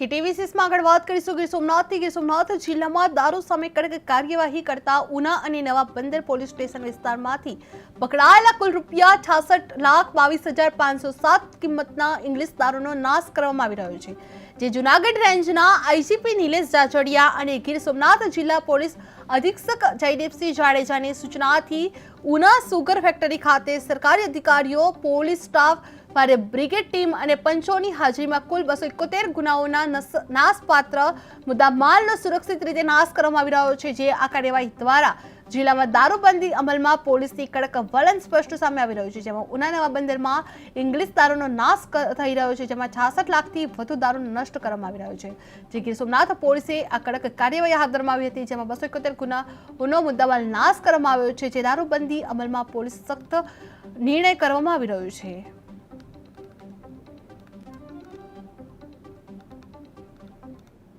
કે ટીવી6માં આગળ વાત કરીશું ગીર સોમનાથથી। ગીર સોમનાથ જિલ્લામાં દારૂ સામે કડક કાર્યવાહી કરતા ઉના અને નવા બંદર પોલીસ સ્ટેશન વિસ્તારમાંથી પકડાયેલા કુલ રૂપિયા 66,22,507 કિંમતના ઇંગ્લિશ દારૂનો નાશ કરવામાં આવી રહ્યો છે, જે જૂનાગઢ રેન્જના આઈજીપી નિલેશ જાજડિયા અને ગીર સોમનાથ જિલ્લા પોલીસ અધિક્ષક જયદેવસિંહ જાડેજાની સૂચનાથી ઉના સુગર ફેક્ટરી ખાતે સરકારી અધિકારીઓ, police staff, fire brigade team અને પંચોની હાજરીમાં કુલ 271 ગુનાઓના નાશપાત્ર મુદ્દામાલનો સુરક્ષિત રીતે નાશ કરવામાં આવી રહ્યો છે, જે આ કાર્યવાહી દ્વારા જિલ્લામાં દારૂબંધી અમલમાં પોલીસની કડક વલણ સ્પષ્ટ સામે આવી રહ્યું છે, જેમાં ઉના નવા બંદરમાં ઇંગ્લિશ દારૂનો નાશ થઈ રહ્યો છે, જેમાં 66 લાખથી વધુ દારૂ નષ્ટ કરવામાં આવી રહ્યો છે, જે ગીર સોમનાથ પોલીસે આ કડક કાર્યવાહી હાથ ધરવામાં આવી હતી, જેમાં 271 ગુનો મુદ્દામાલ નાશ કરવામાં આવ્યો છે, જે દારૂબંધી અમલમાં પોલીસ સખ્ત નિર્ણય કરવામાં આવી રહ્યો છે।